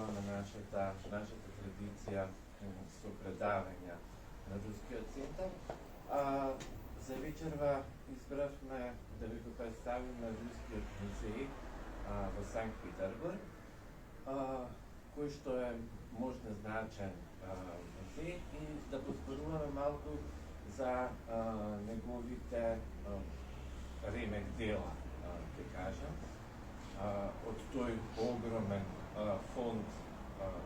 на нашата традиција со предавања на Рускиот центар. За вечерва избравме да ви го представиме Рускиот музеј во Санкт Петербург, кој што е можно значен музеј, и да позборуваме малку за неговите ремек дела, ќе кажам. Од тој огромен фонд,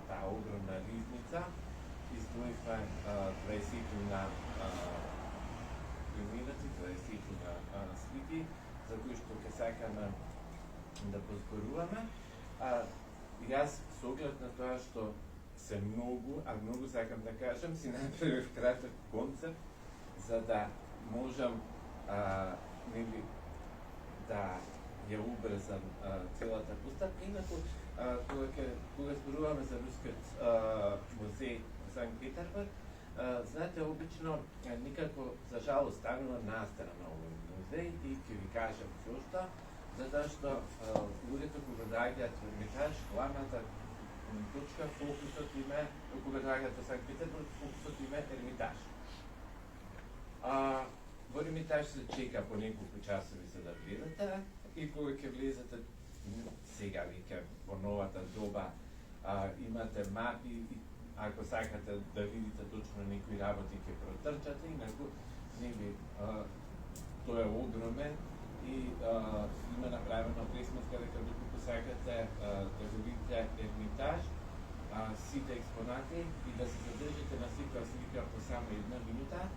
таа огромна ризница, издвоивме 20 примераци, 20 слики, за кои што ќе сакаме да позборуваме. Јас, со оглед на тоа што се многу сакам да кажам, си направив краток концепт, за да можам да ја убрзам целата постапка. Инаку, кога зборуваме за Рускиот музеј во Санкт Петербург, знаете, обично никако, за жал, станува настана на овој музеј, и ќе ви кажам зошто. Затоа што луѓето кога доаѓаат во Ермитаж, главната точка, фокусот им е, кога доаѓаат во Санкт Петербург, фокусот им е Ермитаж. Во Ермитаж се чека по неколку часови за да влезете, и кога ќе влезете сега веќе во новата доба, имате мапи, и ако сакате да видите точно некои работи ќе протрчате, инаку тој е огромен и има направено пресметка дека доколку сакате да го видите Ермитаж, сите експонати и да се задржите на секоја слика по само една минута,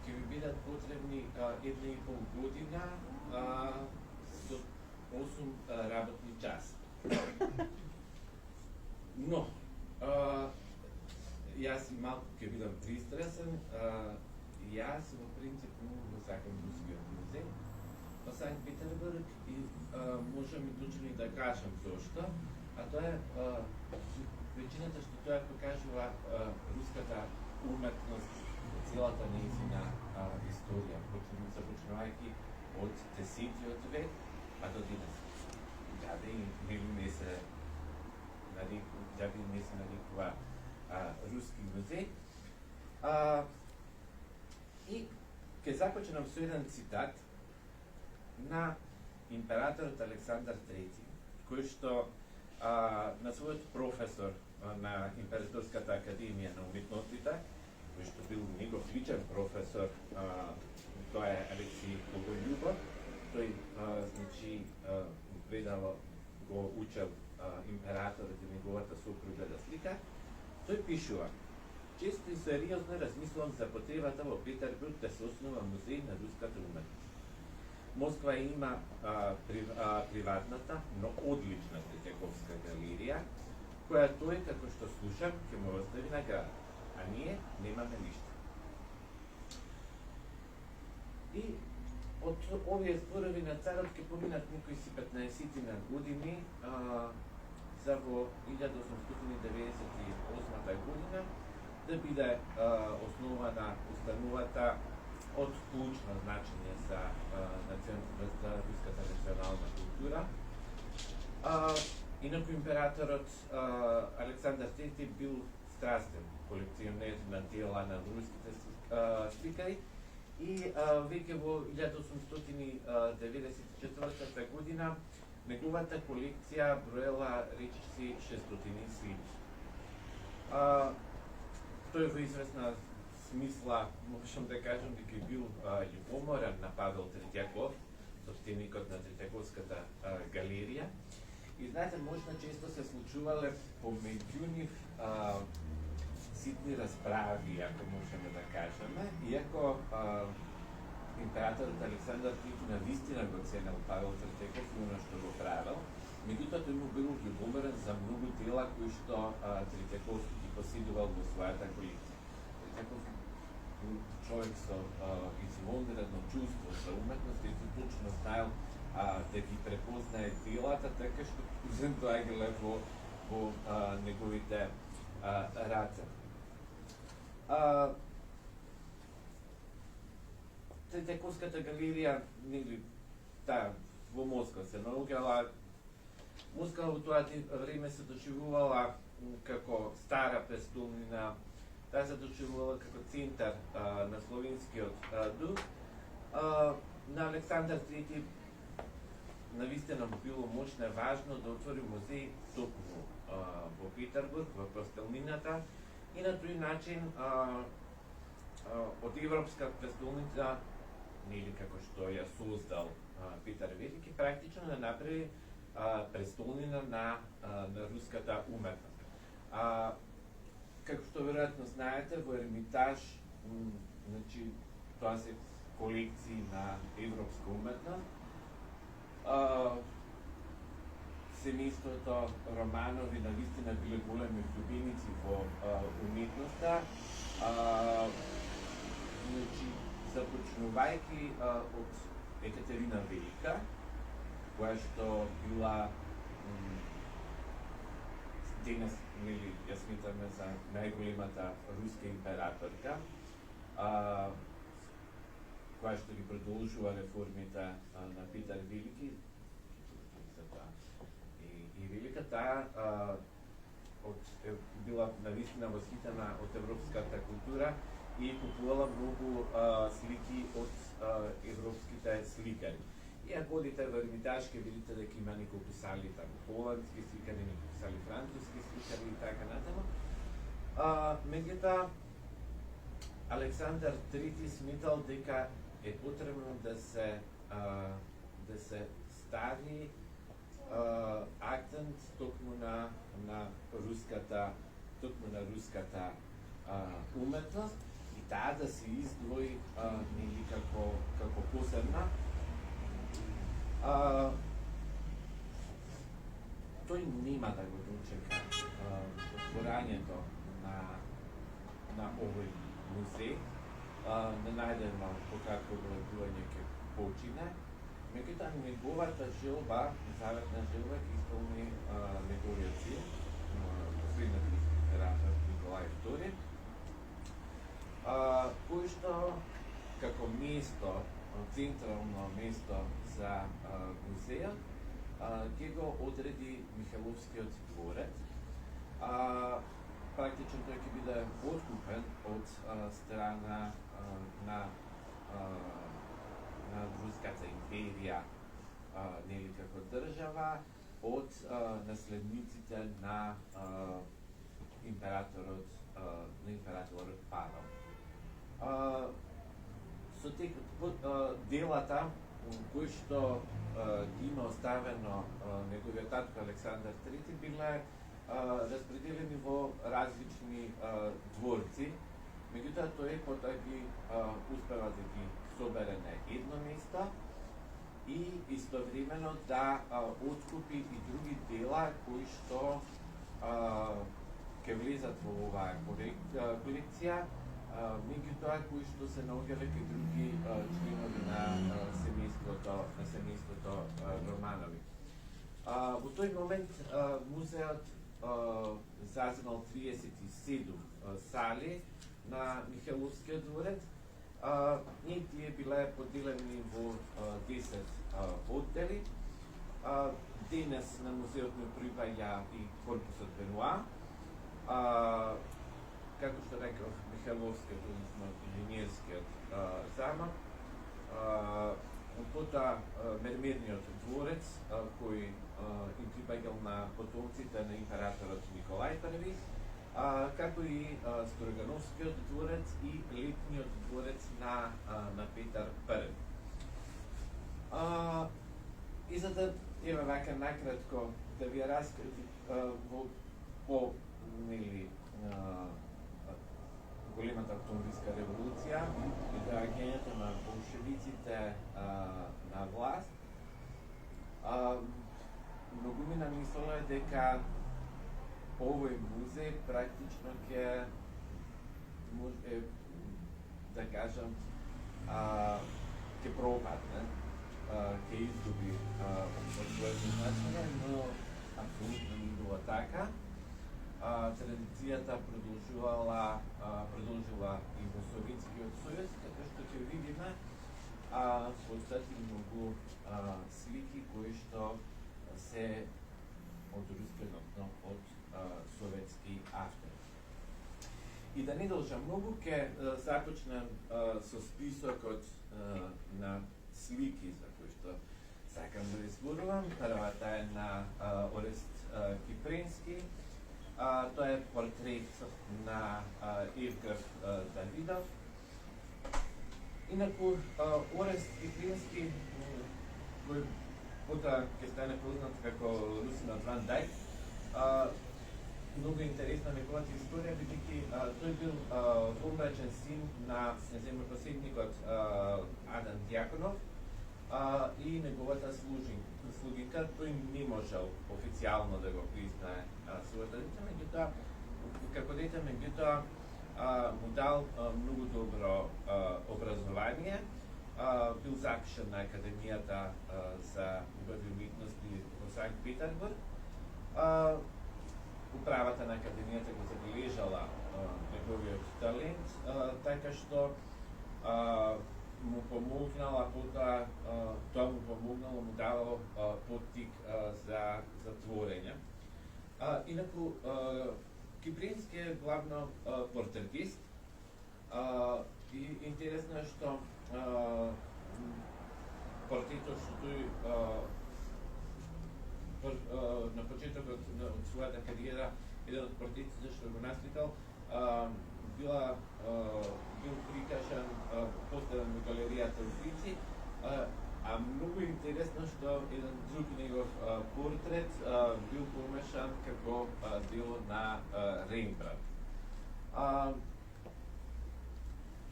ќе ви бидат потребни 1,5 година со 8 работни часа. Но, јас малку ќе бидам пристрасен. Јас во принцип многу го сакам Рускиот музеј во Санкт Петербург и можам и точно и да кажам зошто, а тоа е причината што тоа покажува руската уметност, целата нејзина историја, започнувајќи од 10-тиот век, а до денес. Ѓаби не се нарекува руски музеј. И ќе започнам со еден цитат на императорот Александар III, кој што на својот професор на Императорската академија на уметностите, кој што бил негов личен професор, тоа е Алексеј Боголюбов, тој предава го учел императорот и неговата сопруга да слика. Тој пишува: често и сериозно размислувам за потребата во Петербург да се основа музеј на руската уметност. Москва има приватната, но одлична Третјаковска галерија, која тој, како што слушам, ќе му остави награда, а ние немаме ништо. И од овие зборови на царот ќе поминат некои си 15 години, за во 1898 година да биде основана установата од клучно значење за руската национална култура. Инаку императорот Александар III бил страстен колекционер на дела на руските сликари и веќе во 1894 година неговата колекција броела речиси 600 слики. Тој во известна смисла, можам да кажам дека бил љубоморен на Павел Третјаков, собственикот на Третјаковската галерија. И знаете, можна често се случувале помеѓу нив ситни расправи, ако можеме да кажеме, иако императорот Александар III навистина го ценел Павел Третјаков и оно што го правил, меѓутоа тој му бил љубоморен за многу дела кои што Третјаков ги поседувал во својата колекција. Третјаков бил човек со извонредно чувство за уметност и точно знаел да ги препознае делата, така што узем доаѓале во неговите раце. Третјаковската галерија, таа во Москва се наоѓала Москва во тоа време се доживувала како стара престолнина, таа се доживувала како центар на словенскиот дух. На Александар III навистина му било мощно и важно да отвори музеј токму во Петербург, во престолнината, и на тој начин од европска престолница, или како што ја создал Петар Велики, практично да направи престолнина на руската уметност. Како што веројатно знаете, во Ермитаж, значи, тоа се колекции на европска уметност. Семејството Романови навистина биле големи љубеници во уметноста. Значи, започнувајќи од Екатерина Велика, која што била денес, ја сметаме за најголемата руска императорка, која што ги продолжува реформите на Петар Велики и Велика, таа била навистина восхитена од европската култура и купувала многу слики од европските сликари. И ако одите во Ермитаж, ќе видите дека има неколку сали там холандски сликари, неколку сали француски сликари и така натаму. Меѓутоа, Александар III сметал дека е потребно да се стави акцент токму на руската уметност и таа да се издвои нели како посебна. Тој нема да го дочека отворањето на овој музеј. Не најдено по какво влегување ќе почине. Меѓутоа, неговата желба, заветна желба, ќе исполни неговиот син, последниот император Николај II, кој што како место, централно место за музејот, ќе го одреди Михайловскиот дворец. Практично тој ќе биде откупен од страна на Руската империја, нели како држава, од наследниците на императорот Павел. Со делата кои што има оставено неговиот татко Александар III биле распределени во различни дворци, меѓутоа тој потоа ги успева да ги собере на едно место и истовремено да откупи и други дела кои што ќе влезат во оваа колекција, меѓутоа кои што се наоѓале кај други членови на семејството Романови. Во тој момент музеот заземал 37 сали на Михайловскиот дворец и тие биле поделени во 10 оддели. Денес на музеот не припаѓа и корпусот Бенуа. Како што реков, Михайловскиот, односно инженерскиот замок, потоа Мермерниот дворец, кој им припаѓал на потомците на императорот Николај I, како и Строгановскиот дворец и летниот дворец на Петар I. И за да еве вака накратко да ви раскрити по големата автомобилска револуција и доаѓањето на болшевиците на власт, многумина мислеле дека овој музеј практично ќе да кажам ќе пропадне, ќе изгуби од своето значење, но апсолутно не било така. Традицијата продолжила и во Советскиот сојуз, така што ќе видиме постати многу слики кои што се И да не должам многу, ќе започнем со список на слики за кои што сакам да изборувам. Првата е на Орест Кипренски. Тоа е портрет на Евгар Давидов. Инаку Орест Кипренски, кој потоа ќе стане познат како Русинот Ван Дајк, многу интересна неговата историја, бидејќи тој бил помрачен син на земјопоседникот Адан Дјаконов и неговата слугинка. Тој не можел официјално да го признае својата дете, меѓутоа како дете, меѓутоа му дал многу добро образование. Бил запишан на Академијата за убави уметности во Санкт Петербург. Управата на Академијата го забележала неговиот талент, така што му помогнала потоа, тоа му помогнало, му давало поттик за творење. Инаку, Кипренски е главно портретист и интересно е што портретот што тој на почетокот од својата кариера, еден од портретите што го насликал, бил прикажан, поставен во галеријата Уфици, а многу интересно што еден друг негов портрет бил помешан како дело на Рембрандт.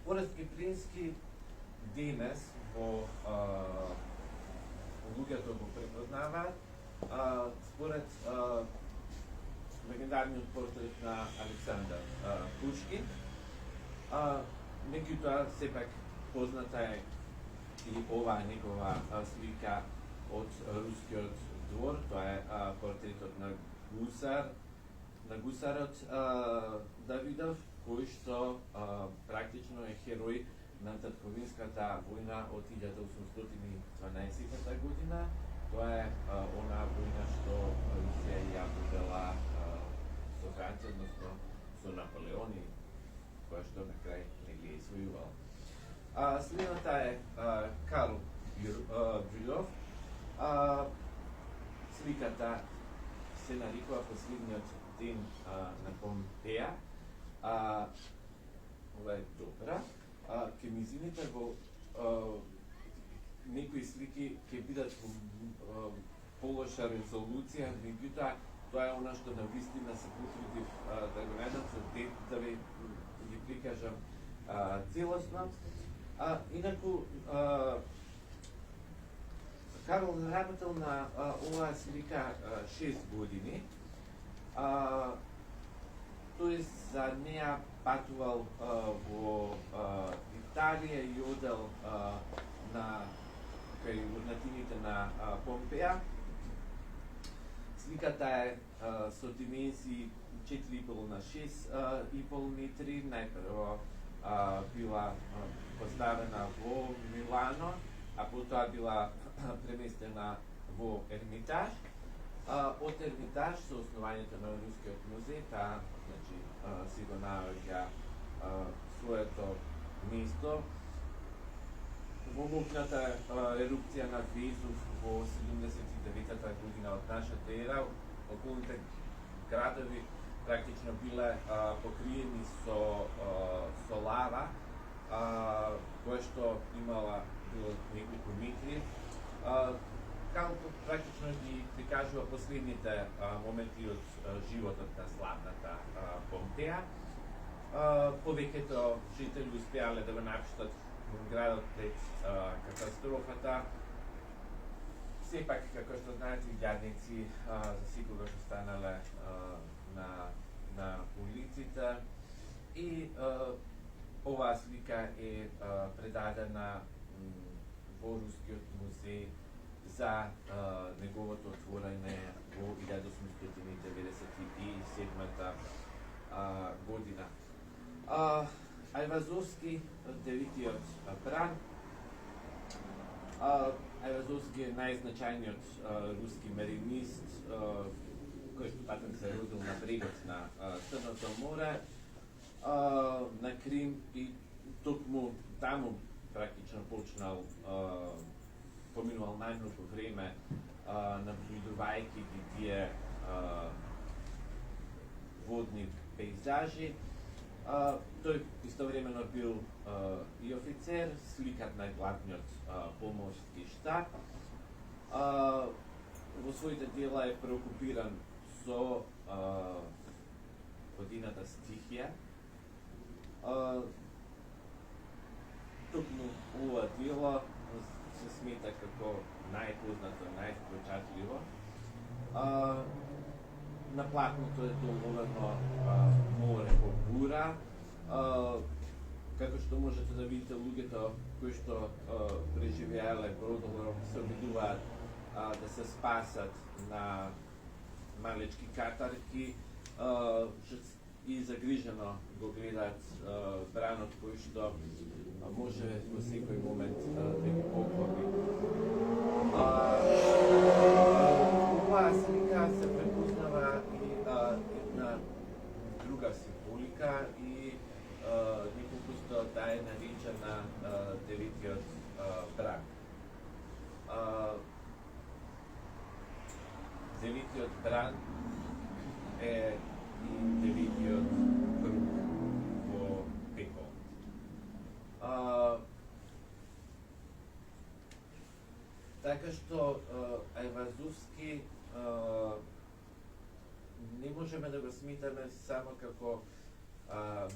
Орест Кипренски денес во луѓето го препознаваат според легендарниот портрет на Александар Пушкин. Меѓутоа, сепак позната е и оваа негова слика од рускиот двор, тоа е портретот на гусарот Давидов, кој што практично е херој на татковинската војна од 1812 година. Тоа е онаа војна што Русија ја водела со Франција, односно со Наполеон, и која што на крај не ги освојувала. Следната е Карл Брюлов. Сликата се нарекува Последниот ден на Помпеја. Ова е добра. Кемизините во некои слики ќе бидат полоша резолуција, меѓутоа тоа е она што навистина се потрудив да го најдам со дет да ви ги прикажам целосно. Инаку Карл работел на оваа слика 6 години. Тој за неа патувал во Италија и одел кај урнатините на Помпеја. Сликата е со димензии 4,5 на 6,5 метри. Најпрво била поставена во Милано, а потоа била преместена во Ермитаж. Од Ермитаж, со основањето на Рускиот музеј, таа си го наоѓа своето место. Во мокната ерупција на Везув во 79-та година од нашата ера, околните градови практично биле покриени со лава, која што имала било неколку метри. Карл практично ги прикажува последните моменти од животот на славната Помпеја. Повеќето жители успеале да го напуштат градот пред катастрофата. Сепак, како што знаете, илјадници засекогаш останале на улиците и оваа слика е предадена во Рускиот музеј за неговото отворање во 1897 година. Ајвазовски, Деветиот бран. Ајвазовски е најзначајниот руски маринист, кој што патен се родил на брегот на Црното море. на Крим и токму таму практично почнал поминувал најмногу време наблюдувајќи ги тие водни пейзажи. Тој истовремено бил и офицер, сликар на главниот поморски штаб. Во своите дела е преокупиран со годината стихија. Токму ова дело се смета како најпознато, највпечатливо. На платното е доловено море по бура, како што можете да видите луѓето кои што преживеале бродолом се обидуваат да се спасат на малечки катарки и загрижено го гледаат бранот кој што може во секој момент да ги поклопи. Оваа слика се препознава и една друга символика и неколку таа е наречена деветиот брак. Деветиот брак е и деветиот круг во пекол. Така што Ајвазовски не можеме да го сметаме само како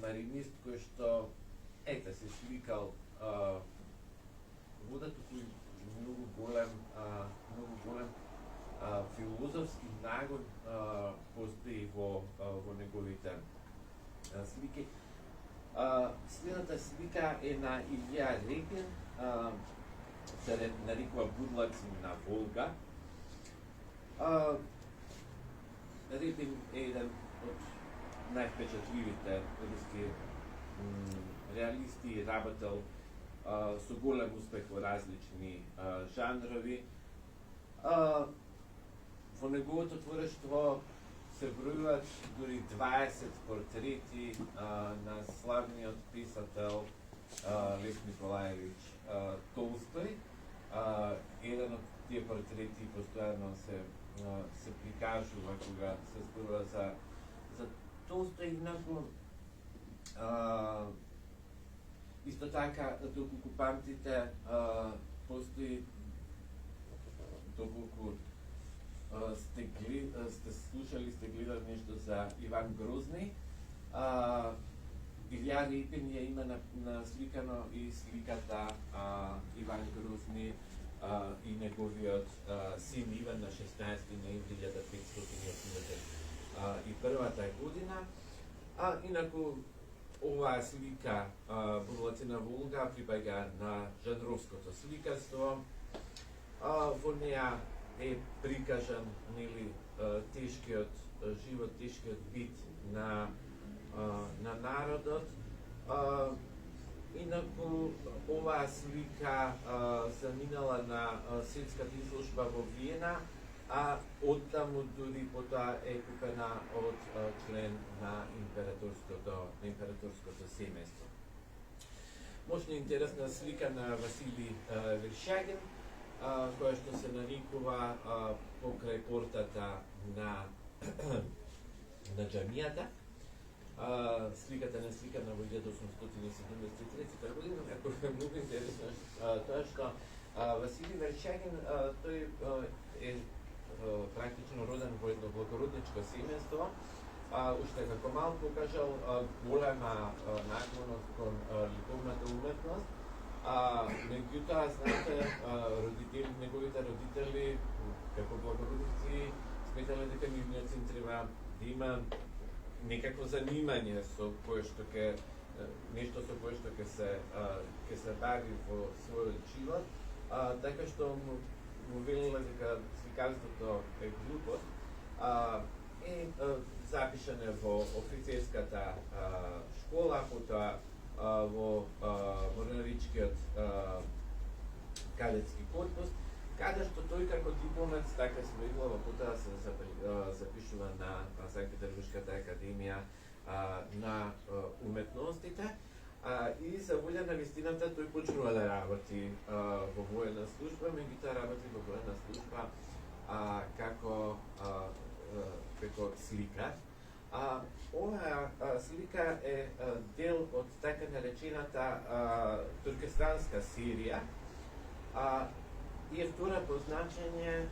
маринист кој што се сликал водата кој многу голем филозофски нагон постои во неговите слики. Следната слика е на Илија Репин, се нарекува Будлаци на Волга. Репин е еден од највпечатливите руски реалисти, работел со голем успех во различни жанрови. Во неговото творештво се бројуваат дури 20 портрети на славниот писател Лев Николаевич Толстој. Еден од тие портрети постојано се прикажува кога се зборува за Толстој, инаку исто така доколку памтите постои, доколку сте слушали, сте гледали нешто за Иван Грозни. Илија Репин ја има насликано и сликата Иван Грозни и неговиот син Иван на 16 ноември 1581 година. Инаку оваа слика Будлаци на Волга припаѓа на жанровското сликарство. Во неа е прикажан тешкиот живот, тешкиот бит на народот. Инаку оваа слика заминала на светската изложба во Виена, а оттаму дури потоа е купена од член на императорското семејство. Мощна интересна слика на Василий Вершагин, која што се нарекува покрај портата на џамијата. Сликата не сликана во 1873 година, како е многу интересно тоа што Василий Вершагин тој е практично роден во едно благородничко семејство, уште како мал покажал голема наклоност кон ликовната уметност. Меѓутоа, знаете, неговите родители, како благородници, сметале дека нивниот син треба да има некакво занимање со кое што нешто со кое што ќе се бави во својот живот, така што му велеле дека сликарството е глупост и запишан е во офицерската школа, потоа во морнаричкиот кадетски корпус, каде што тој како дипломец така своевлаво потоа се запишува на Санкт Петербургската академија на уметностите. И за волја на вистината тој почнува да работи во воена служба, меѓутоа работи во воена служба како сликар. Оваа слика е дел од така наречената туркестанска серија и е втора по значење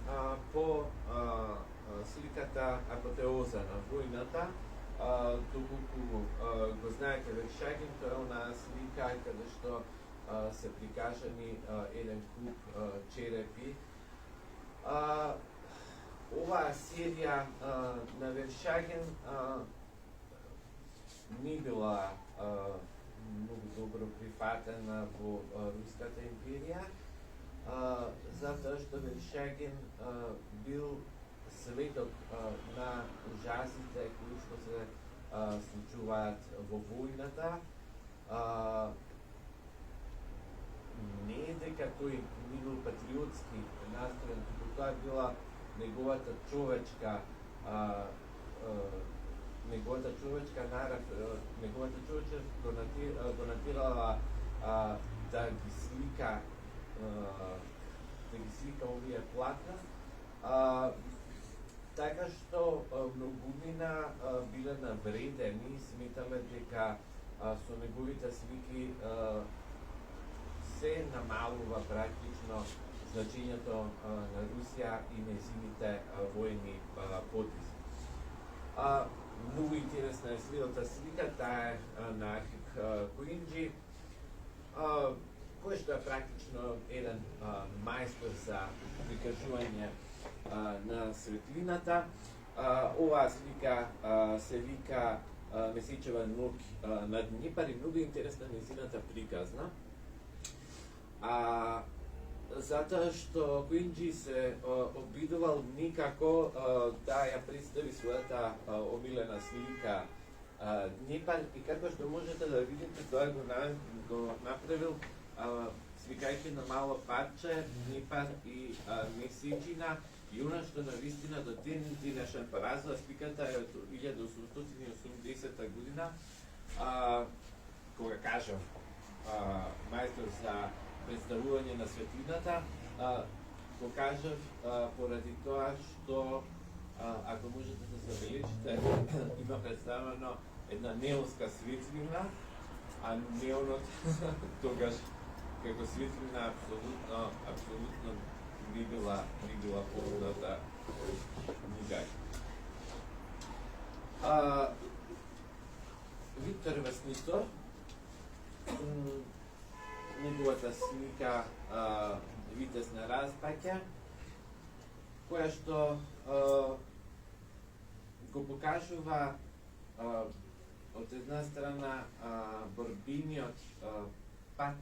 по сликата Апотеоза на војната. Доколку го знаете Вершагин, тоа е онаа слика каде што се прикажани еден куп черепи. Оваа серија на Вершагин не била многу добро прифатена во Руската империја, затоа што Вершагин бил сведок на ужасите кои што се случуваат во војната. Не е дека тој не бил патриотски настроен, туку тоа била неговата човечка нарав, неговата човечност го натирала да ги слика овие платна. Така што многумина биле навредени, сметале дека со неговите слики се намалува практично значењето на Русија и нејзините војни подвизи. Многу интересна е следната слика, таа е на Архип Куинџи, кој што е практично еден мајстор за прикажување на светлината. Оваа слика се вика Месечева ног на Днепар и многу интересна нејзината приказна. Затоа што Куинџи се обидувал никако да ја представи својата омилена слика Днепар и како што можете да видите, тоа го направил сликајќи на мало парче Днепар и Месечина. И она што навистина до ден денешен поразила сликата е од 1880 година, кога кажам мајстор за представување на светлината, го кажав поради тоа што, ако можете да забележите, има представено една неонска светлина, а неонот тогаш како светлина апсолутно не била позната никај. Виктор Весницов, неговата слика Витез на Разбаќа, која што го покажува од една страна борбениот пат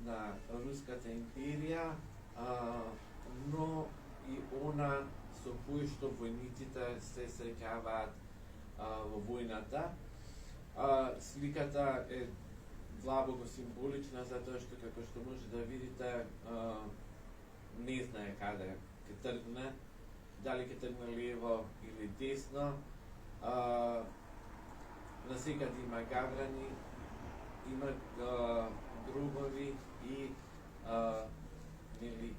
на Руската империја, но и она со кој што војниците се среќаваат во војната. Сликата е длабоко символична, затоа што, како што може да видите, не знае каде ќе тргне, дали ќе тргне лево или десно. Насекаде има гаврани, има гробови и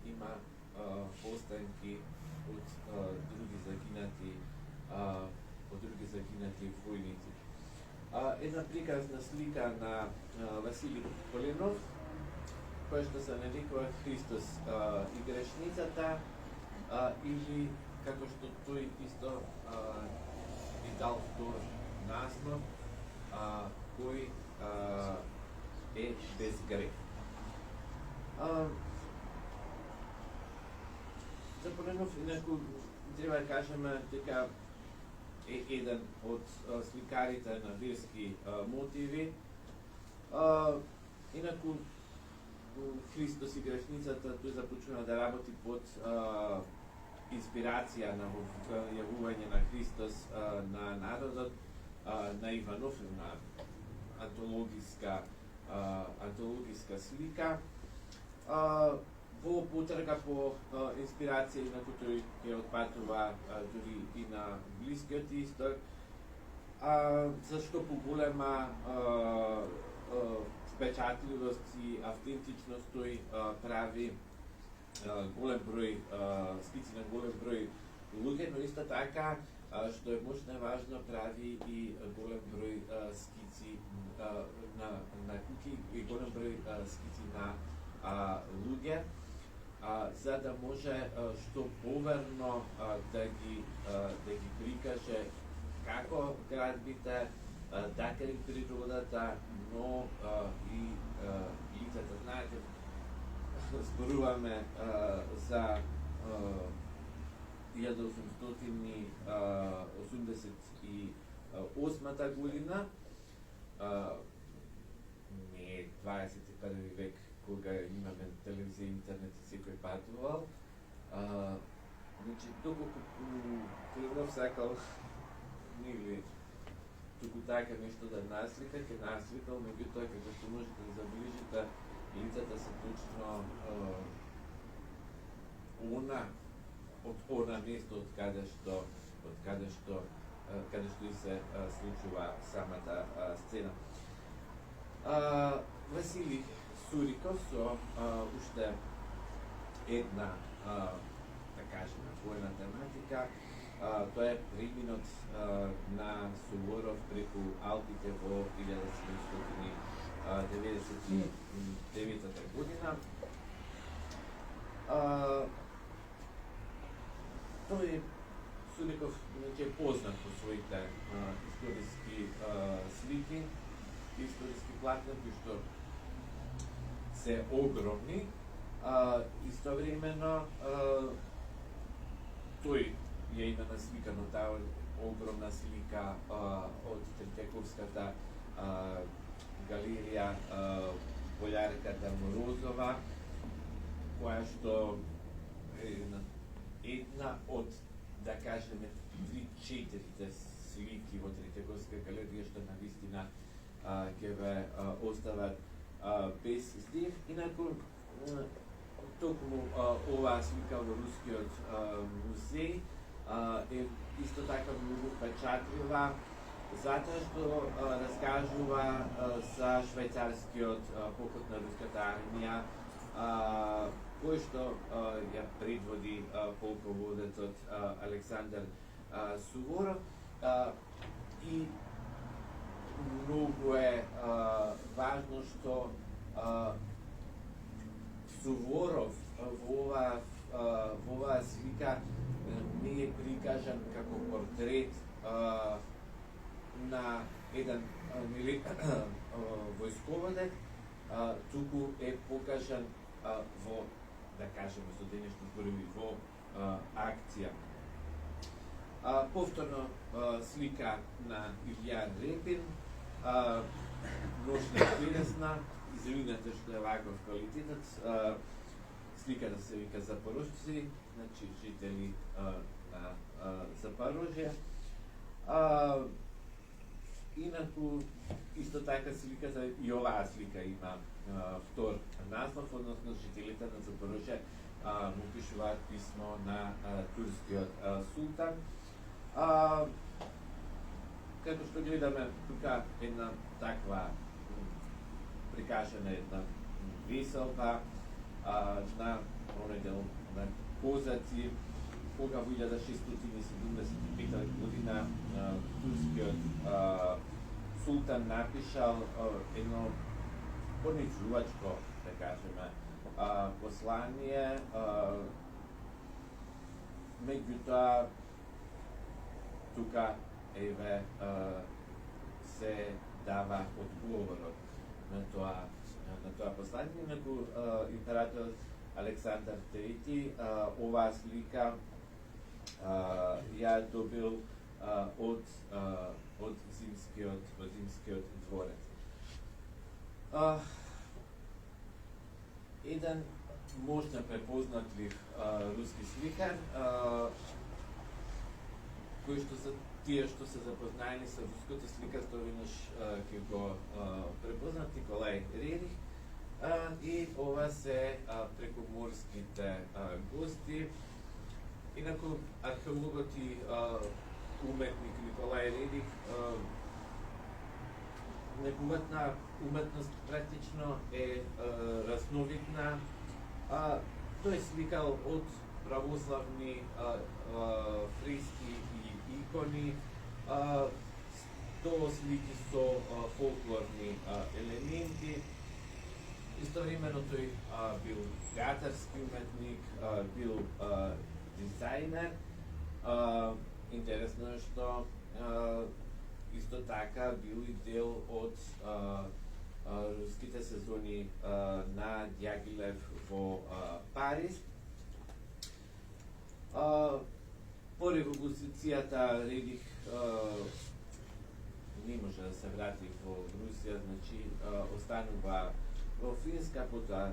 има останки од други загинати војници. Една приказна слика на Василий Поленов, која што се нарекува Христос и грешницата, или како што тој исто и дал втор наслов, кој е без грех. За Поленов, инаку, треба да кажеме дека е еден од сликарите на верски мотиви. Инаку, Христос и грешницата, тој започнува да работи под инспирација на јавување на Христос на народот, на Иванов, на антологиска слика. во потрага по инспирација, инаку тој ќе отпатува дури и на Блискиот Исток, зашто поголема впечатливост и автентичност тој прави голем број скици на голем број луѓе, но исто така, што е можно важно, прави и голем број скици на куки и голем број скици на луѓе, за да може што поверно да ги прикаже како градбите, така и природата, но и лицата. Знаете, зборуваме за 1888 година, не 21 век, кога имаме телевизија, интернет и секој патувал. Значи, доколку Климнов сакал или туку така нешто да наслика, ќе насликал, меѓутоа, како што можете да забележите, лицата се точно од она место од каде што и се случува самата сцена. Василий Суриков со уште една, да кажеме, војна тематика. Тоа е преминот на Суворов преку Алпите во 1799 година. Тој Суриков е познат по своите историски слики, историски платна, кои што се огромни. Истовремено тој ја има насликано таа огромна слика од Третјаковската галерија Болярката Морозова, која што е една од, да кажеме, 3-4 слики во Третјаковска галерија, што навистина ќе ве остават без здив. Инаку, токму оваа слика во Рускиот музеј е исто така многу впечатлива, затоа што раскажува за швајцарскиот поход на руската армија, кој што ја предводи полководецот Александар Суворов, и многу е важно што Суворов во оваа слика не е прикажан како портрет на еден војсководец, туку е покажан во, да кажеме со денешни зборови, во акција. Повторно слика на Илија Репин, ношна телесна, извинете што е ваков квалитетот. Сликата се вика Запорожци, значи жители на Запорожје. Инаку, исто така сликата, и оваа слика има втор наслов, односно жителите на Запорожје му пишуваат писмо на турскиот султан. Како што гледаме тука една таква прикажана една веселба на оној дел на Козаци, кога во 1675 година турскиот султан напишал едно понижувачко, да кажеме, послание, меѓутоа тука еве се дава одговорот на тоа послание. Инаку император Александар III оваа слика ја добил од Зимскиот дворец. Еден можна препознатлив руски сликар, кои што се тие што се запознаени со руското сликарство, веднаш ќе го препознат, Николај Рерих. и ова се прекоморските гости. Инаку археологот и уметник Николај Редих неговата уметност практично е разновидна. Тој сликал од православни фрески и икони до слики со фолклорни елементи. Истовремено тој бил театарски уметник, бил дизајнер. Интересно е што исто така бил и дел од руските сезони на Дјагилев во Париз. По револуцијата Редих не може да се врати во Русија, значи останува во Финска, потоа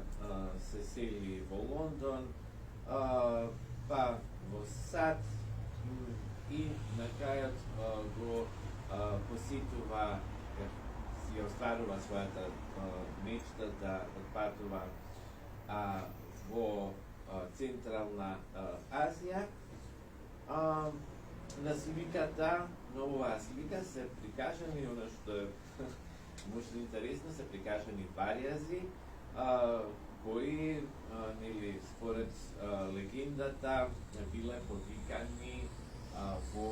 се сели во Лондон, па во САД и на крајот го посетува, си остварува својата мечта да патува во Централна Азија. На сликата, на оваа слика се прикажани, оно што е може интересно, се прикажани варијази, кои, нели, според легендата, биле повикани во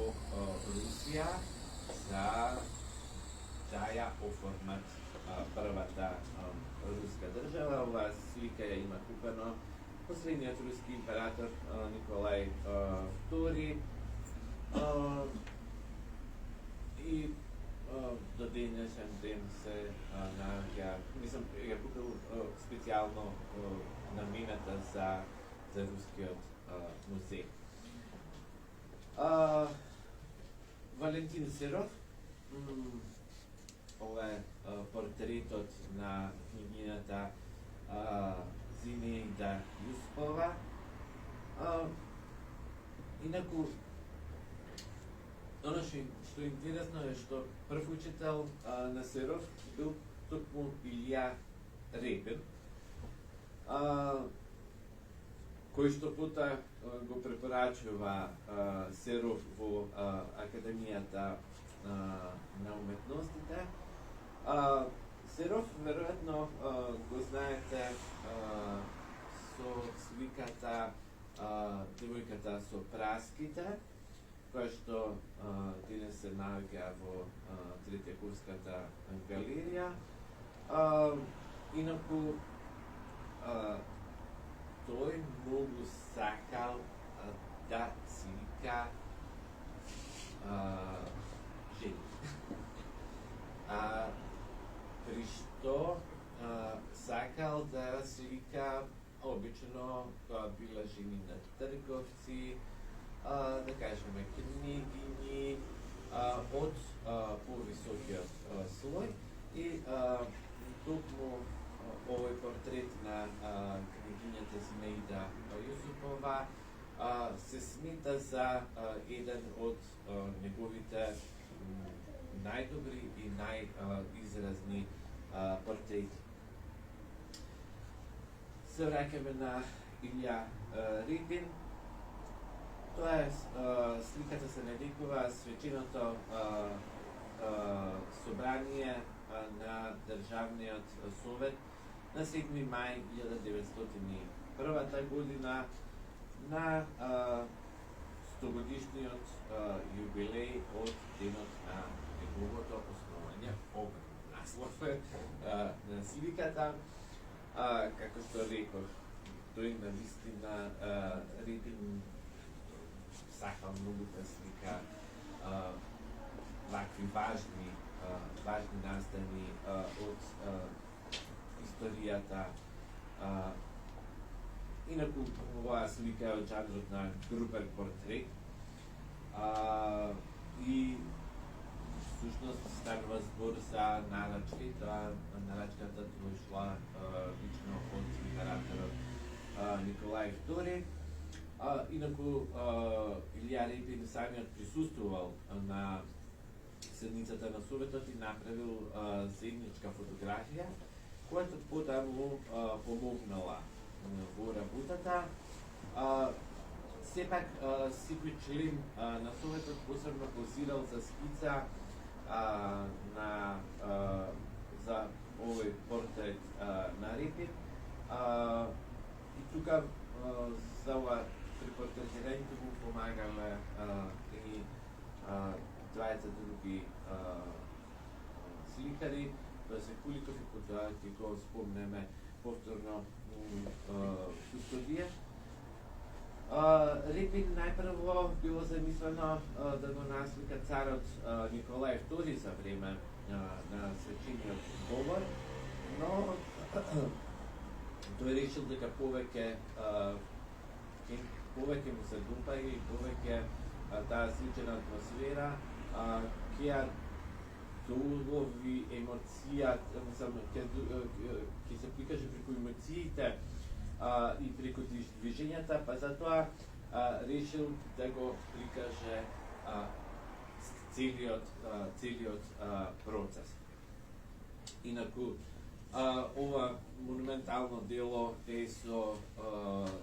Русија за да ја оформат првата руска држава. Оваа слика ја има купено последниот руски император Николај II и до денешен ден се наоѓа, мислам, ја купил специјално намената за рускиот музеј. Валентин Серов, ова е портретот на книгината Зинаида Јуспова. Инаку, оно што е интересно е што прв учител на Серов бил токму Илија Репин, кој што пута го препорачува Серов во Академијата на уметностите. Серов, веројатно, го знаете со сликата Девојката со праските, која што денес се наоѓа во Третјакурската галерија. Инаку, тој многу сакал да слика жени. При што сакал да слика обично тоа била жени на трговци, да кажеме книгини од повисокиот слој и токму овој портрет на книгињата Зинаида Јусупова се смета за еден од неговите најдобри и најизразни портрети. Се враќаме на Илја Репин. Тоа е сликата се нарекува Свеченото собрание на Државниот совет на 7 мај 1901 година на 100-годишниот јубилеј од денот на неговото основање. Наслов е на сликата. Како што реков, тој на вистина Репин сакал многу да слика вакви важни настани од историјата. Инаку оваа слика е од жанрот на групен портрет и всушност станува збор за нарачка и тоа нарачката дошла лично од императорот Николај II. Инаку Илја Репин самиот присуствувал на седницата на Советот и направил заедничка фотографија която да му помогнала во работата. Сепак секој член на Советот посебно позирал за скица за овој портрет на Репин. И тука за ова при портретирањето му помагале и 20 други сликари, Васил Куликов и потоа ќе го спомнеме повторно Кустодиев. Репин најпрво било замислено да го наслика царот Николај II за време на свечениот говор, но тој решил дека повеќе му се допаѓа и повеќе таа свечена атмосфера ќе ја долови емоција, ќе се прикаже преку емоциите и преку движењата, па затоа решил да го прикаже целиот процес. Инаку, ова монументално дело е со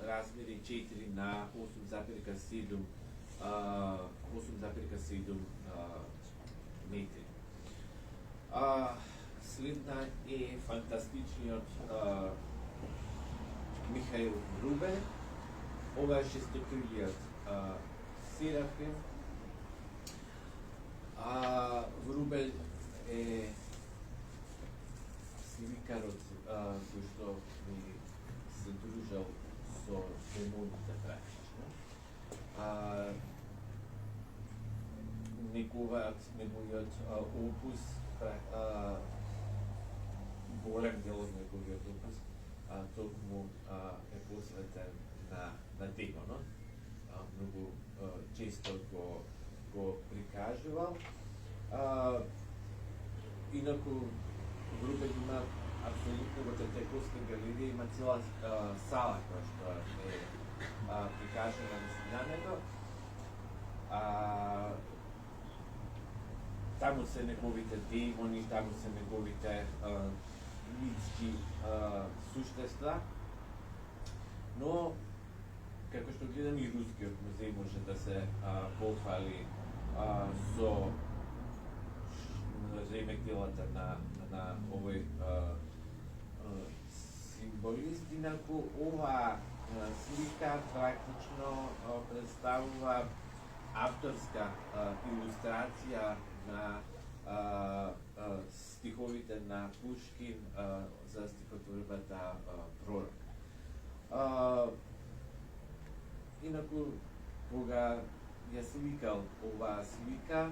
размери 4 на 8,7 метри. Следна е фантастичниот Михаил Врубел. Ова е шестокрилиот Серафим. Врубел е сликарот кој што ми се дружал со демоните практично. Неговиот опус, голем дел од неговиот опус, токму е посветен на демонот. Многу често го прикажувал. Инаку Врубел има апсолутно во Третјаковска галерија има цела сала која што е прикажена на него. Таму се неговите демони, таму се неговите митски суштества, но како што гледам и Рускиот музеј може да се пофали со ремеделата на овој символист. Инаку ова слика практично представува авторска илустрација на стиховите на Пушкин за стихотворбата Пророк. Инаку, кога ја сликал оваа слика,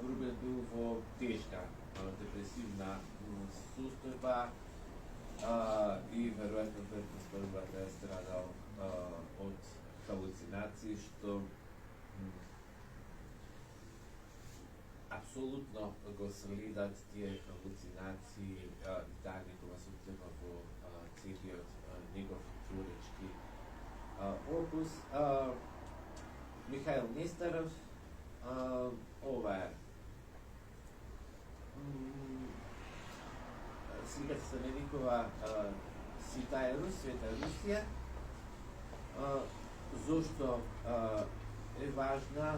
Врубел бил во тешка депресивна состојба и веројатно предпоставува да е страдал од халуцинации, што апсолутно го следат тие халуцинации и таа негова состојба во целиот негов творечки опус. Михаил Несторов, ова е сликата се нарекува Света Русија. Зошто е важна?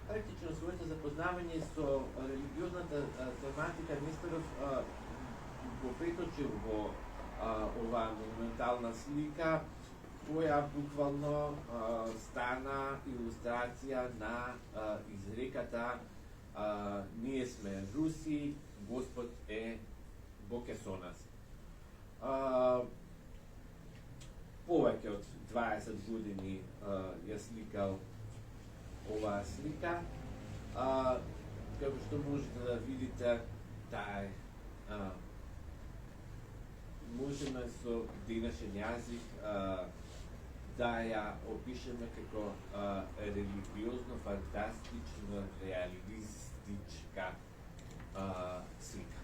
Практично своето запознавање со религиозната тематика Несторов го преточил во оваа монументална слика, која буквално стана илустрација на изреката ние сме Руси, Господ е Бог е со нас. Повеќе од 20 години ја сликал оваа слика. Како што можете да видите, таа можеме со денешен јазик да ја опишеме како религиозно, фантастично, реалистичка слика.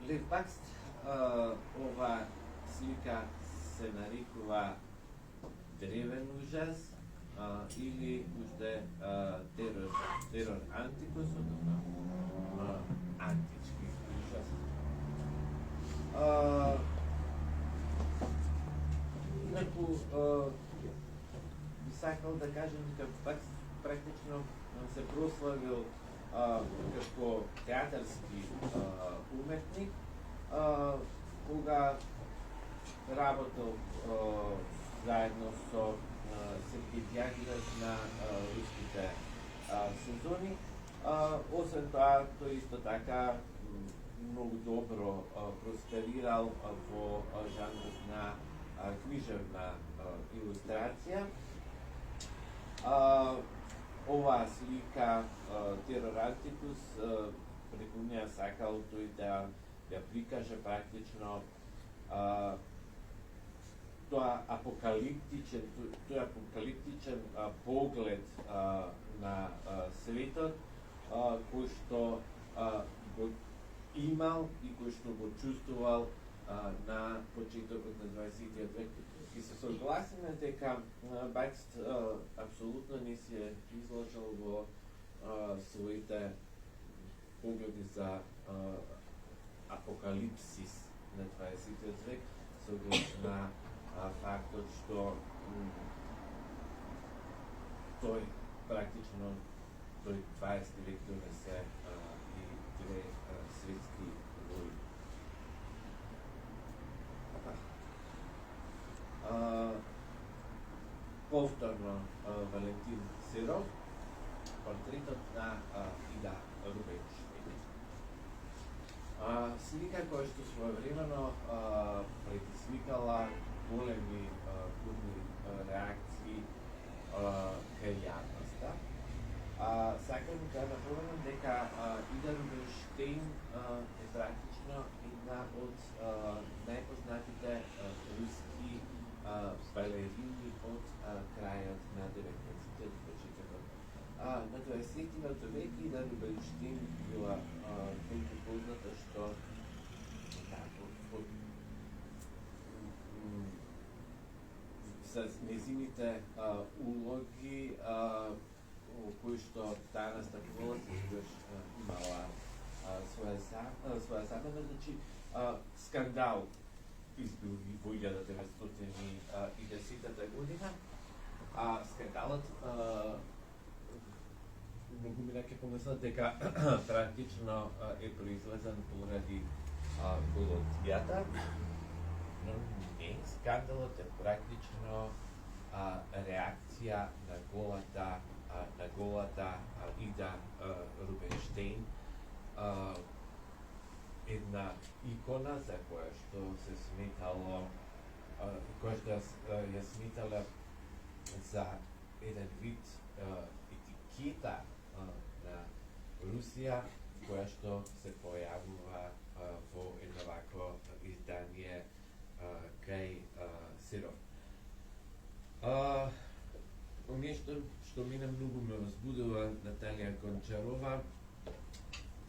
Лев Бакст, ова слика се нарекува Древен ужас. или уште терор антикус, односно антички ужас. Инаку би сакал да кажем дека практично се прославил како театарски уметник, кога работел заедно со Сергеј Дјагилев на руските сезони. Освен тоа, тој исто така многу добро просперирал во жанрот на книжевна илустрација. Оваа слика Терор Антикус, преку неа сакал тој да ја прикаже практично тој апокалиптичен поглед на светот, кој што го имал и кој што го чувствувал на почетокот на 20 век. И се согласиме дека Бакст апсолутно не се изложил во своите погледи за апокалипсис на 20 век, согласно фактот што тој практично тој 20 век донесе и две светски војни. Повторно Валентин Сиров, портретот на Ида Рубинштейн. Слика која што своевремено предизвикала големи бурни реакции кај јавноста. Сакам да напоменам дека Ида Рубинштейн е практично една од најпознатите руски балерини од крајот на 19-тиот и почетокот на 20-тиот век. Ида Рубинштейн била толку позната што с незините улоги кои што таа настапувала, секогаш имала своја замена. Значи, скандал избил во 1910 година. Скандалот многу ми ќе помислат дека практично е произлезен поради голодјата, но не, скандалот е практично реакција на голата Ида Рубинштейн, една икона за која што се сметало, која што ја сметала за еден вид етикета на Русија, која што се појавува во едно вакво издание кај Сиров. Нешто што мене многу ме возбудува Наталија Гончарова,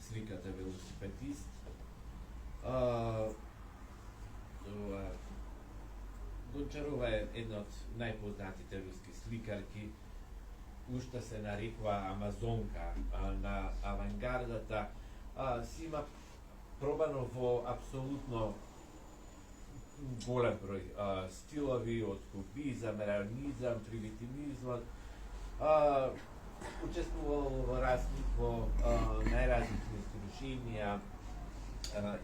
сликата велосипедист. Гончарова е една од најпознатите руски сликарки, уште се нарекува Амазонка на авангардата. Си има пробано во апсолутно голем број стилови, од кубизам, реализам, примитивизам. Учествувал во најразлични издруженија,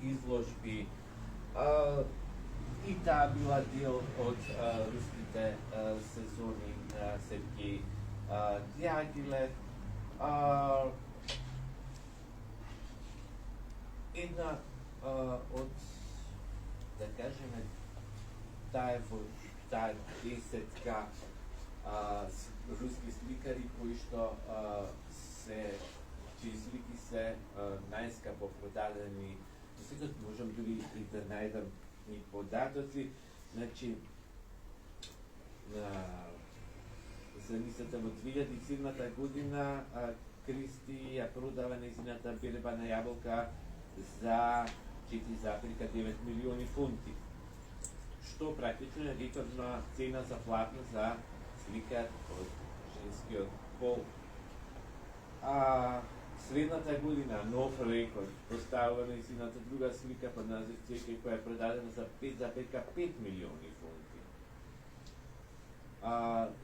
изложби. И таа била дел од руските сезони на Сергеј Дјагилев. Една од, да кажеме, таа десетка руски сликари кои што чии слики се најскапо продадени. Сега можам дури и да најдам и податоци. Значи, замислете, во 2007 година Кристи ја продава нејзината берба на јаболка за 4,9 милиони фунти, што практично е рекордна цена за платно за сликар од женскиот пол. Следната година нов рекорд поставува нејзината друга слика под назив Цеки, која е продадена за 5,5 милиони фунти.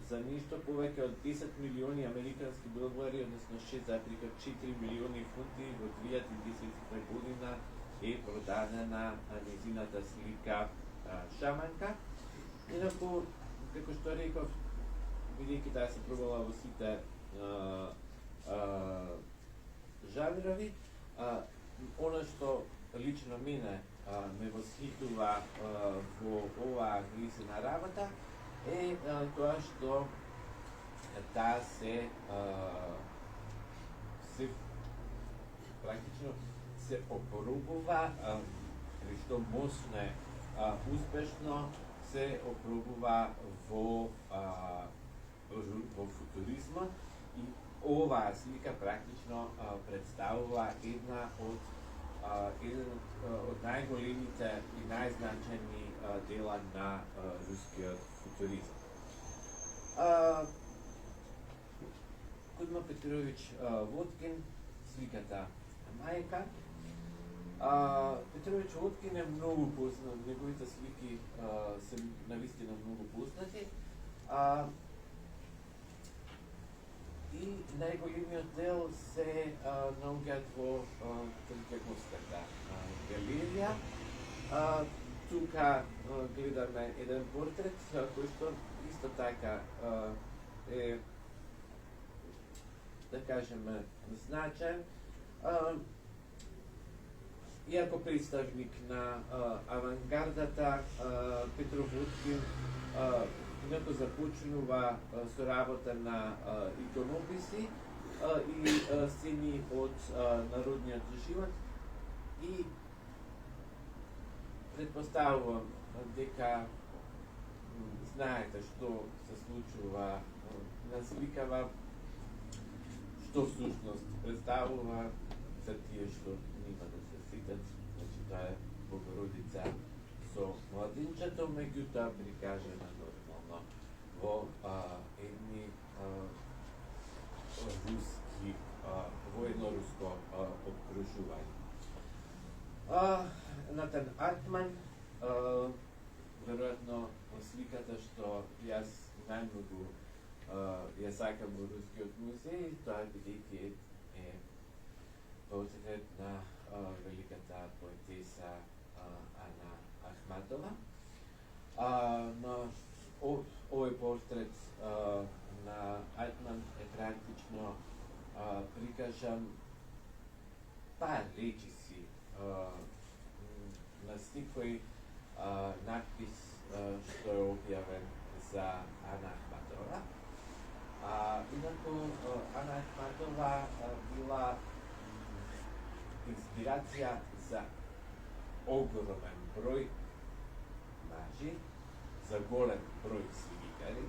За ништо повеќе од 10 милиони американски долари, односно 6,4 милиони фунти во 2010 година е продадена нејзината слика Шаманка. Инаку, како што реков, бидејќи таа се пробала во сите жанрови, она што лично мене ме восхитува во оваа нејзина работа е тоа што таа се практично се опробува или што мощне успешно се опробува во футуризмот и оваа слика практично представува еден од најголемите и најзначајни дела на рускиот футуризм. Кузма Петрович Водкин, сликата Мајка. Петрович Водкин е многу познат, неговите слики се навистина многу познати. И најголемиот дел се наоѓаат во Трикаковската галерија. Тука гледаме еден портрет кој што исто така е, да кажеме, значаен. Иако представник на авангардата, Петров Водкин инаку започнува со работа на иконописи и сцени од народниот живот и предпоставувам дека знаете што се случува на сликава, што всушност представува за тие што нема да се сетат, значи тоа е Богородица со младинчето, меѓутоа прикажена нормално во едни руски, во едно руско обкружување. Натан Артман, веројатно сликата што јас најмногу ја сакам во Рускиот музеј, тоа бидејќи е портрет на великата поетеса Ана Ахматова. Но овој портрет на Артман е практично прикажан пар речиси на секој надпис што е објавен за Ана Ахматова. Инаку Ана Ахматова била инспирација за огромен број мажи, за голем број сликари,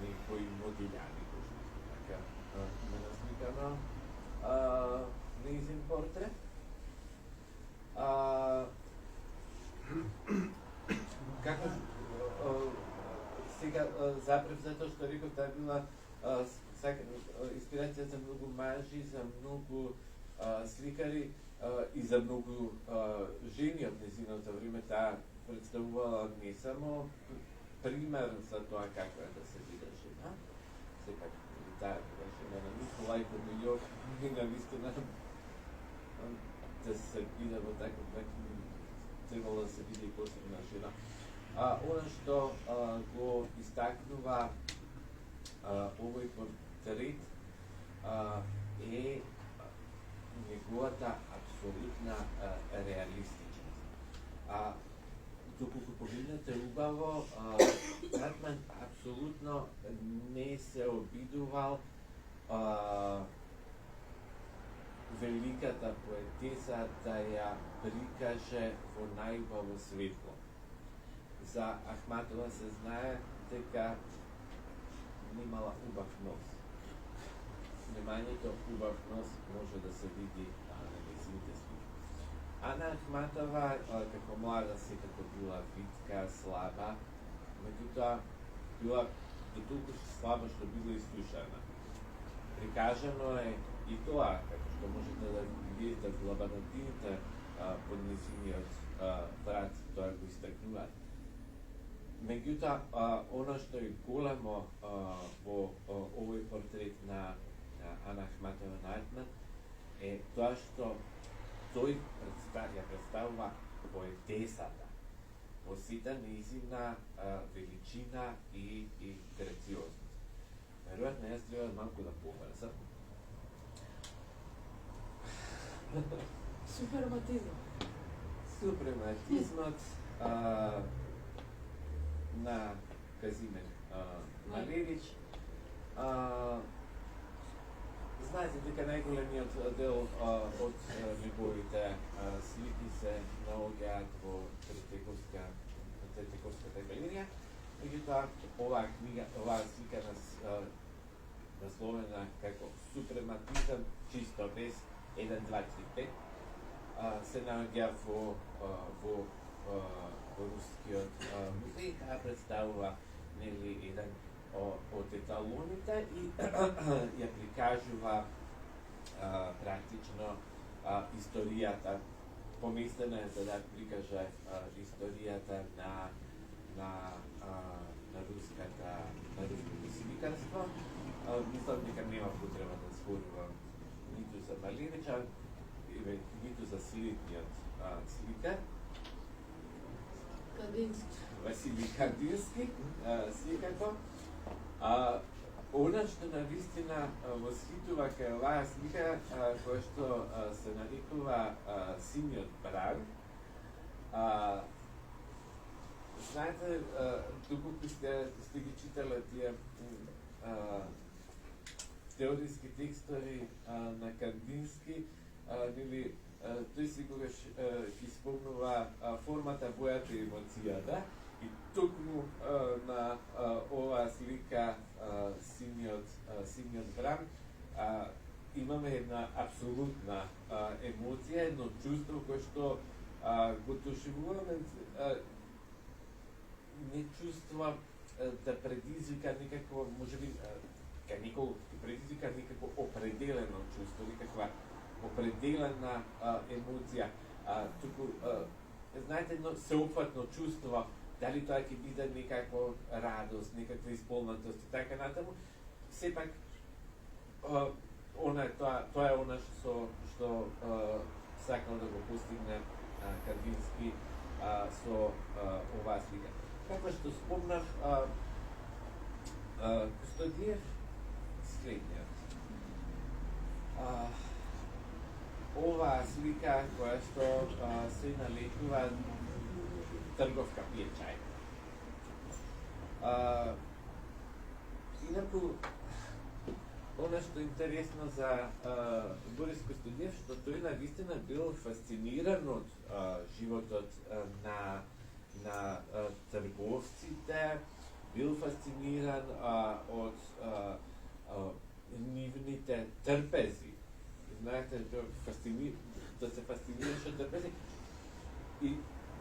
некои модиљани, кои што така има насликано нејзин портрет. Како сега запрев затоа што реков, таа била инспирација за многу мажи, за многу сликари и за многу жени од нејзиното време. Таа представувала не само пример за тоа како е да се биде жена, сепак таа жена на Николај Гомилјов и навистина да се биде во таков начин, требало да се биде и посебна жена. Она што го истакнува овој портрет е неговата апсолутна реалистичност. Доколку погледнете убаво, Артман апсолутно не се обидувал великата поетеса да ја прикаже во најубаво светло. За Ахматова се знае дека немала убав нос. Немањето убав нос може да се види на нејзините слики. Ана Ахматова како млада секако била витка, слаба, меѓутоа била do толку слабо што била изслушана. Прикажано е и тоа, како што можете да видите во лабарантините под низиниот брат, тоа го истакнуваат. Меѓутоа, она што е големо во овој портрет на Ана Ахматова Найтман е тоа што тој представува поетесата во сите нејзина величина и грациозност. Веројатно, јас треба малку да побрзам. Супрематизмот на Казимир Малевич. Знаете дека најголемиот дел од неговите слики се наоѓаат во Третековската галерија. Меѓутоа, оваа слика насловена како Супрематизам, чисто без 1, 2, 3, 5, се наоѓа во Рускиот музеј. Таа представува еден од еталоните и ја прикажува практично историјата, помислена е за да прикаже историјата на руското сликарство. Мислам дека нема потреба да зборувам ниту за Малевича, ниту за следниот сликар. Василий Кандински, секако. Она што навистина восхитува кај оваа слика, која што се нарекува Синиот бран. Знаете, доколку сте ги читале тие теориски текстови на Кандински, тој секогаш ги спомнува формата, бојата и емоцијата. И токму на оваа слика Синиот бран имаме една апсолутна емоција, едно чувство кое што го доживуваме, не чувства да предизвика никакво, можеби, кај некој предизвика некакво определено чувство, некаква определена емоција, туку, знаете, едно сеопфатно чувство, дали тоа ќе биде некаква радост, некаква исполнатост и така натаму, сепак тоа е она што сакал да го постигне Кандински со оваа слика. Како што спомнав, Кустодиев следниот. Оваа слика која што се налечува Трговка пие чај. Инаку, она што е интересно за Борис Кустодиев, што тој навистина бил фасциниран од животот на трговците, бил фасциниран од нивните трпези. Знаете, да се фасцинираш од трпези. И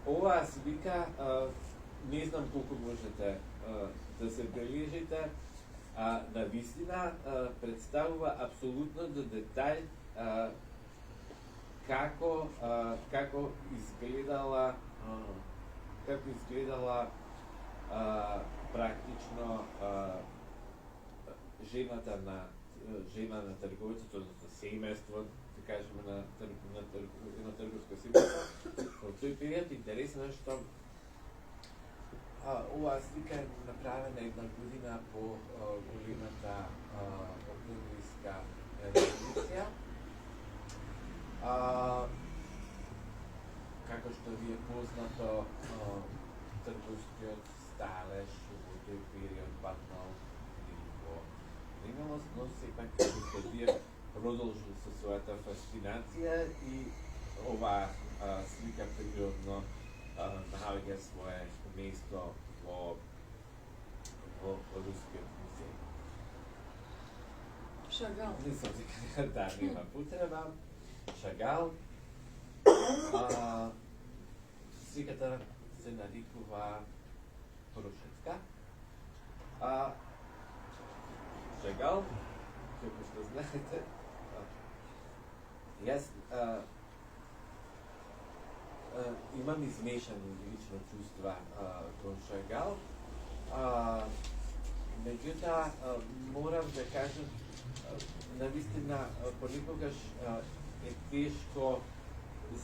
оваа слика, не знам колку можете да се бележите, навистина представува апсолутно до детај како изгледала практично жена на трговецот, односно семејство, да кажеме на едно трговско семејство. Во тој период интересно е што оваа слика е направена една година по големата октомвриска револуција. Како што ви е познато, трговскиот сталеж во тој период паднал во немилост, но сепак Кустодиев продолжил со својата фасцинација и оваа слика природно наоѓа свое место во Рускиот музеј. Шагал. Мислам дека да, нема потреба. Шагал. Сликата се нарекува Прошетска. Шагал, како што знаете, јас имам измешани лично чувства кон Шагал. Меѓутоа, морам да кажам, навистина, понекогаш е тешко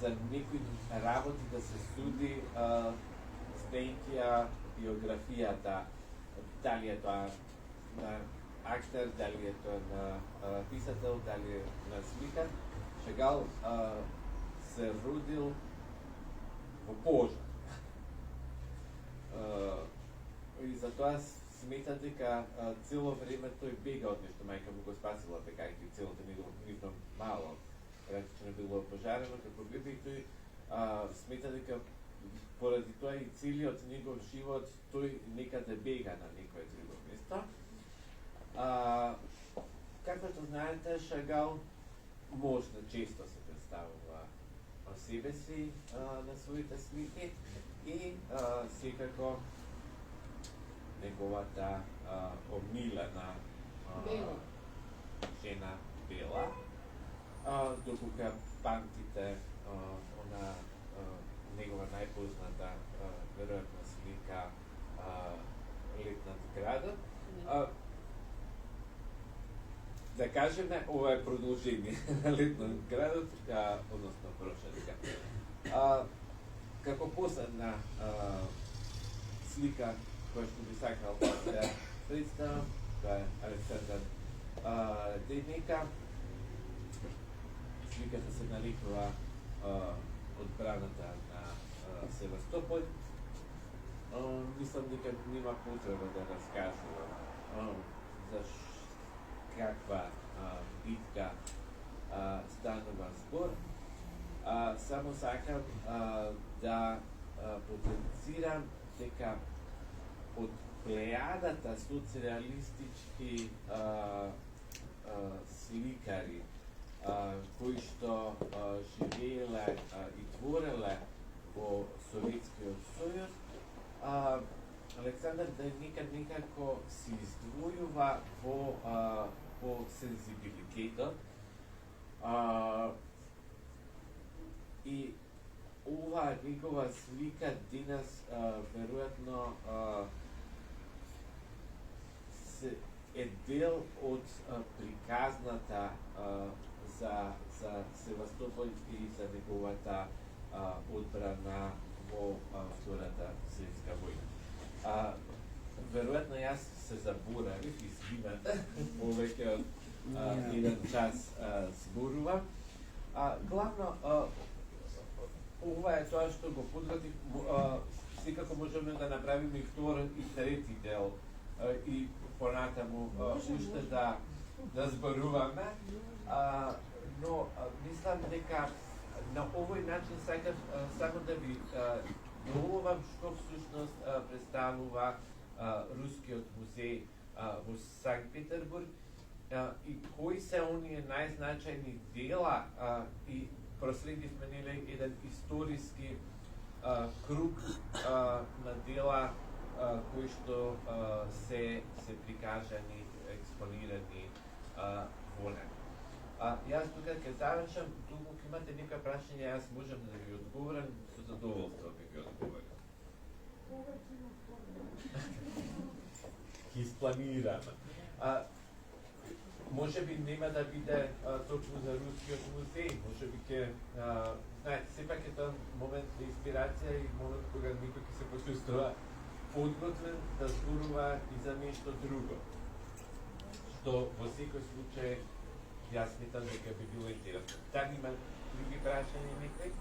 за некои работи да се суди знаејќи ја биографијата, дали е тоа на актер, дали е тоа на писател, дали е на сликар. Шагал се родил во пожар. И затоа смета дека цело време тој бега од нешто, мајка му го спасила бегајќи целото нивно мало практично било пожарено, како бебе, и тој смета дека поради тоа и целиот негов живот тој некаде бега на некое друго место. Како што знаете, Шагал можно често се представува о себе си на своите слики и секако неговата омилена жена Бела, доколку памтите она негова најпозната веројатно слика Лет над градот. Да кажеме, ова е продолжение на Лет над градот, односно прошетка. Како последна слика која што би сакал да представам, тоа е Александар Денека. Сликата се нарекува одбраната на Севастополј. Мислам дека нема потреба да раскажувам за каква битка станува збор. Само сакам да потенцирам дека од плејадата соцреалистички сликари кои што живееле и твореле во Советскиот сојуз, Александар Денека некако се издвојува по сензибилитетот и оваа негова слика денес веројатно е дел од приказната за Севастополј и за неговата одбрана во Втората светска војна. Веројатно јас се заборавив, извинат, повеќе од еден час зборувам. Главно, ова е тоа што го подготвив, секако можеме да направиме и втор и трети дел и понатаму уште да зборуваме, но мислам дека на овој начин сакам само да ви доолувам што всушност представува Рускиот музеј во Санкт Петербург и кои се оние најзначајни дела и проследивме нели еден историски круг на дела кои што се прикажани, експонирани во него. Јас тука ќе завршам, доколку имате некои прашања, јас можам да ви одговорам, со задоволство би ви одговорил. Ќе испланирам. Може би нема да биде точно за Рускиот музеј, може би ќе, знаете, сепак е тоа момент на инспирација и момент кога некој ќе се почувствува подготвен да зборува и за нешто друго, што во секој случај јас мислам дека би било интересно. Дали има други прашања некој?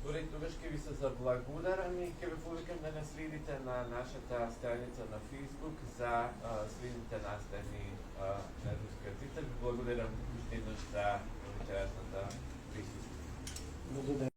Добре, тогаш ќе ви се заблагодарам и ќе ве повикам да не следите на нашата страница на Facebook за следните настани на Рускиот цитар. Благодарам уште еднаш за вечерашната присуство.